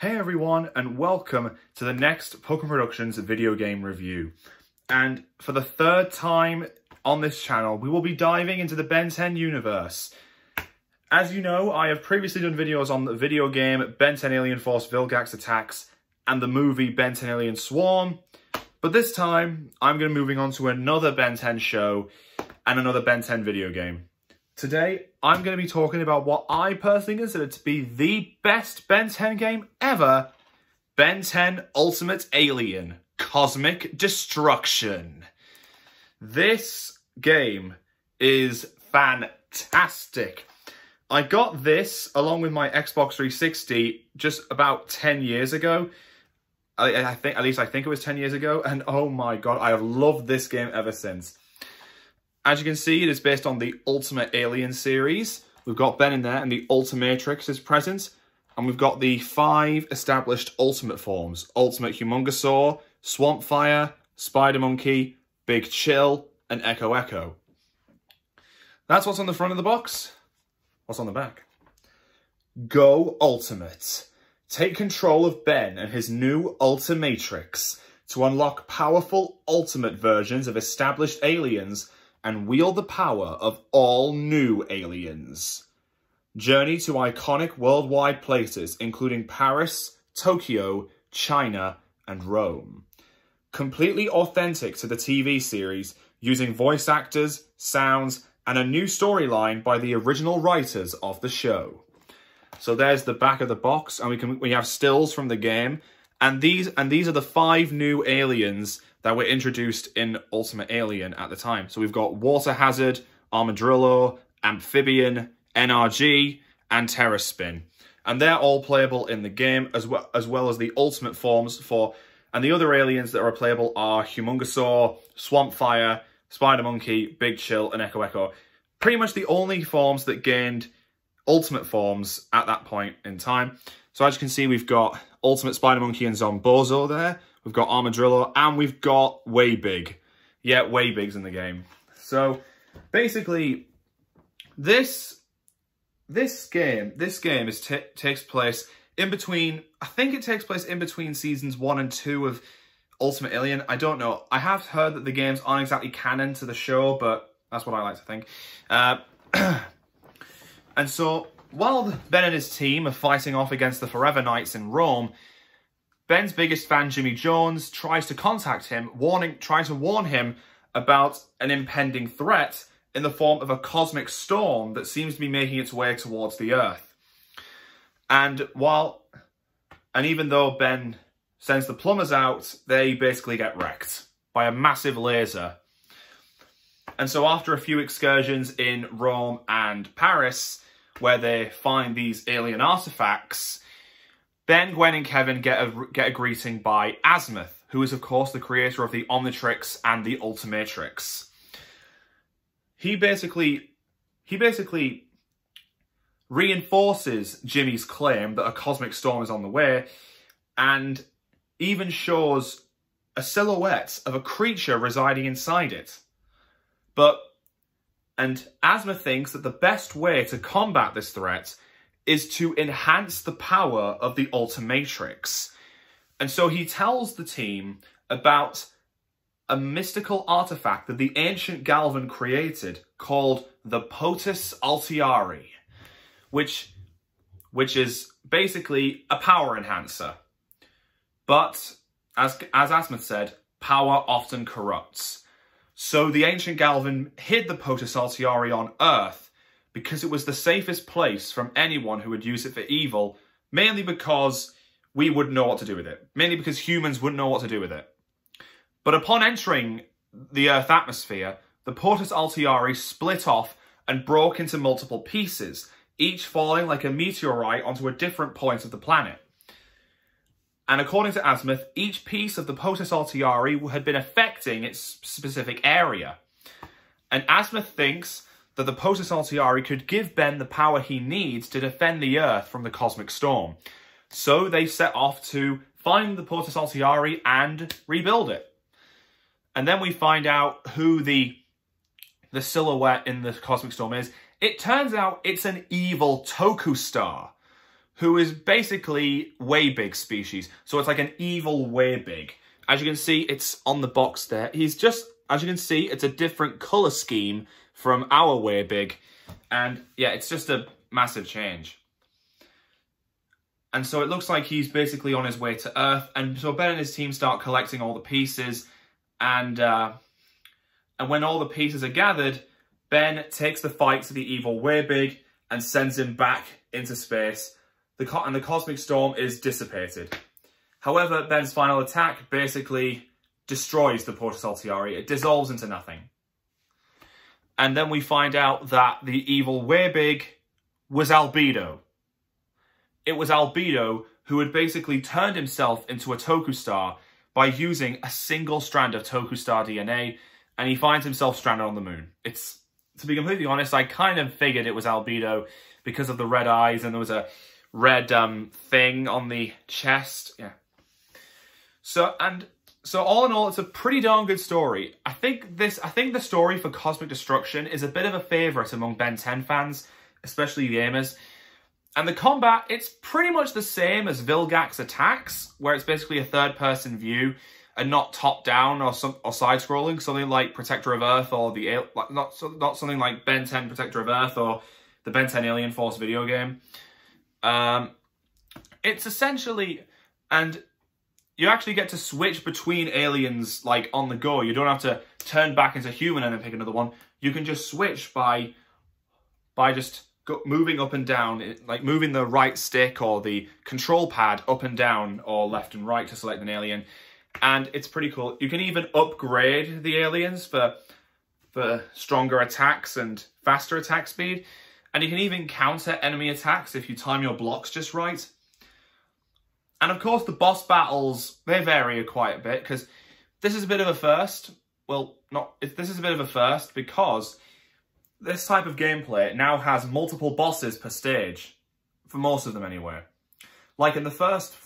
Hey everyone, and welcome to the next Pokemon Productions video game review. And for the third time on this channel, we will be diving into the Ben 10 universe. As you know, I have previously done videos on the video game Ben 10 Alien Force Vilgax Attacks and the movie Ben 10 Alien Swarm. But this time, I'm going to be moving on to another Ben 10 show and another Ben 10 video game. Today, I'm going to be talking about what I personally consider to be the best Ben 10 game ever, Ben 10 Ultimate Alien: Cosmic Destruction. This game is fantastic. I got this along with my Xbox 360 just about 10 years ago. I think it was 10 years ago, and oh my god, I have loved this game ever since. As you can see, it is based on the Ultimate Alien series. We've got Ben in there, and the Ultimatrix is present. And we've got the 5 established Ultimate forms: Ultimate Humongosaur, Swampfire, Spider-Monkey, Big Chill, and Echo Echo. That's what's on the front of the box. What's on the back? Go Ultimate. Take control of Ben and his new Ultimatrix to unlock powerful Ultimate versions of established aliens and wield the power of all new aliens. Journey to iconic worldwide places, including Paris, Tokyo, China, and Rome. Completely authentic to the TV series, using voice actors, sounds, and a new storyline by the original writers of the show. So there's the back of the box, and we have stills from the game, and these are the 5 new aliens that were introduced in Ultimate Alien at the time. So we've got Water Hazard, Armadillo, Amphibian, NRG, and Terraspin. And they're all playable in the game, as well as the Ultimate forms for... And the other aliens that are playable are Humongosaur, Swampfire, Spider-Monkey, Big Chill, and Echo Echo. Pretty much the only forms that gained Ultimate forms at that point in time. So as you can see, we've got Ultimate Spider-Monkey and Zombozo there. We've got Armadillo, and we've got Waybig. Yeah, Waybig's in the game. So, basically, this game takes place in between... I think it takes place in between seasons 1 and 2 of Ultimate Alien. I don't know. I have heard that the games aren't exactly canon to the show, but that's what I like to think. And so, while Ben and his team are fighting off against the Forever Knights in Rome, Ben's biggest fan, Jimmy Jones, tries to contact him, trying to warn him about an impending threat in the form of a cosmic storm that seems to be making its way towards the Earth. And even though Ben sends the plumbers out, they basically get wrecked by a massive laser. And so after a few excursions in Rome and Paris, where they find these alien artifacts, Ben, Gwen, and Kevin get a greeting by Azimuth, who is, of course, the creator of the Omnitrix and the Ultimatrix. He basically reinforces Jimmy's claim that a cosmic storm is on the way, and even shows a silhouette of a creature residing inside it. And Azimuth thinks that the best way to combat this threat is to enhance the power of the Ultimatrix. And so he tells the team about a mystical artifact that the ancient Galvan created called the Potus Altiari, which is basically a power enhancer. But, as Azimuth said, power often corrupts. So the ancient Galvan hid the Potus Altiari on Earth because it was the safest place from anyone who would use it for evil, mainly because we wouldn't know what to do with it. Mainly because humans wouldn't know what to do with it. But upon entering the Earth atmosphere, the Potus Altiari split off and broke into multiple pieces, each falling like a meteorite onto a different point of the planet. And according to Azimuth, each piece of the Potus Altiari had been affecting its specific area. And Azimuth thinks that the Potus Altiari could give Ben the power he needs to defend the Earth from the cosmic storm. So they set off to find the Potus Altiari and rebuild it. And then we find out who the silhouette in the cosmic storm is. It turns out it's an evil Toku Star, who is basically Weibig species. So it's like an evil Weibig. As you can see, it's on the box there. He's just, as you can see, it's a different colour scheme from our Weibig. And yeah, it's just a massive change. And so it looks like he's basically on his way to Earth. And so Ben and his team start collecting all the pieces. And when all the pieces are gathered, Ben takes the fight to the evil Weibig and sends him back into space. And the cosmic storm is dissipated. However, Ben's final attack basically destroys the Portus Altiari. It dissolves into nothing. And then we find out that the evil Weibig was Albedo. It was Albedo who had basically turned himself into a Toku Star by using a single strand of Toku Star DNA, and he finds himself stranded on the moon. To be completely honest, I kind of figured it was Albedo because of the red eyes, and there was a red thing on the chest. Yeah. So all in all, it's a pretty darn good story. I think the story for Cosmic Destruction is a bit of a favourite among Ben 10 fans, especially gamers. And the combat, it's pretty much the same as Vilgax Attacks, where it's basically a third-person view and not top-down or side-scrolling, something like Protector of Earth or not something like Ben 10 Protector of Earth or the Ben 10 Alien Force video game. It's essentially, and you actually get to switch between aliens like on the go. You don't have to turn back into human and then pick another one. You can just switch by just moving up and down, like moving the right stick or the control pad up and down or left and right to select an alien. And it's pretty cool. You can even upgrade the aliens for stronger attacks and faster attack speed. And you can even counter enemy attacks if you time your blocks just right. And of course, the boss battles, they vary quite a bit, because this is a bit of a first. Well, this is a bit of a first because this type of gameplay now has multiple bosses per stage, for most of them anyway. Like in the first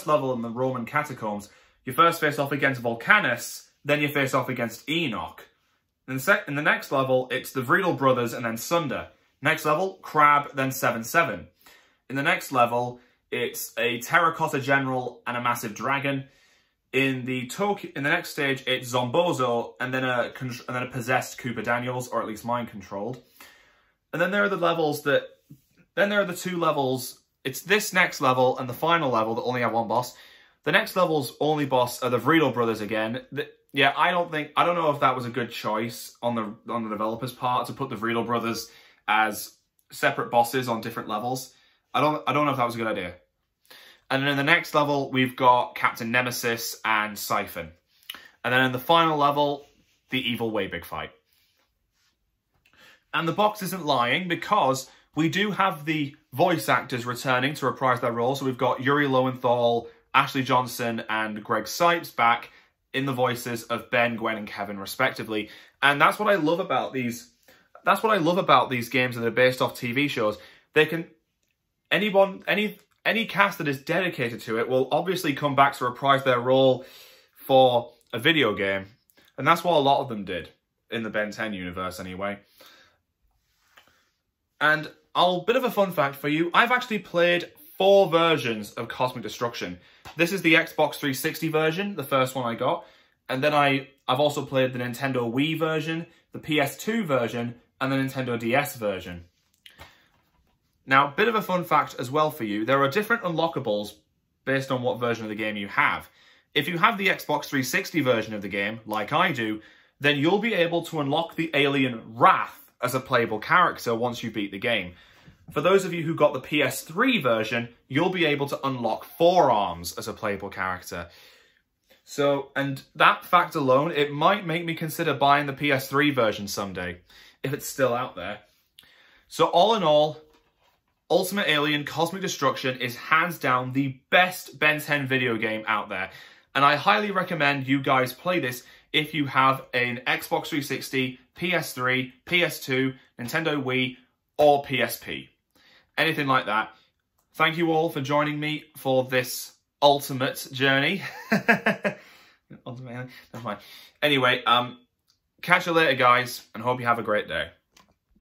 level in the Roman catacombs, you first face off against Volcanus, then you face off against Enoch. In the next level, it's the Vreedle brothers and then Sunder. Next level, Crab, then 7-7. In the next level, it's a Terracotta General and a Massive Dragon. In the next stage, it's Zombozo and then a possessed Cooper Daniels, or at least mind-controlled. And then there are the levels that... Then there are the two levels. It's this next level and the final level that only have one boss. The next level's only boss are the Vreedle brothers again. Yeah, I don't know if that was a good choice on the developers' part to put the Vreedle brothers as separate bosses on different levels. I don't know if that was a good idea. And then in the next level, we've got Captain Nemesis and Siphon. And then in the final level, the evil Weibig fight. And the box isn't lying, because we do have the voice actors returning to reprise their role. So we've got Yuri Lowenthal, Ashley Johnson, and Greg Sipes back in the voices of Ben, Gwen, and Kevin, respectively. And that's what I love about these. That's what I love about these games that are based off TV shows. They can... Any cast that is dedicated to it will obviously come back to reprise their role for a video game. And that's what a lot of them did in the Ben 10 universe anyway. And a bit of a fun fact for you, I've actually played 4 versions of Cosmic Destruction. This is the Xbox 360 version, the first one I got. And then I've also played the Nintendo Wii version, the PS2 version, and the Nintendo DS version. Now, bit of a fun fact as well for you, there are different unlockables based on what version of the game you have. If you have the Xbox 360 version of the game, like I do, then you'll be able to unlock the alien Wrath as a playable character once you beat the game. For those of you who got the PS3 version, you'll be able to unlock Forearms as a playable character. So, and that fact alone, it might make me consider buying the PS3 version someday, if it's still out there. So all in all, Ultimate Alien Cosmic Destruction is hands down the best Ben 10 video game out there. And I highly recommend you guys play this if you have an Xbox 360, PS3, PS2, Nintendo Wii, or PSP. Anything like that. Thank you all for joining me for this ultimate journey. Ultimate Alien, never mind. Anyway, catch you later guys, and hope you have a great day.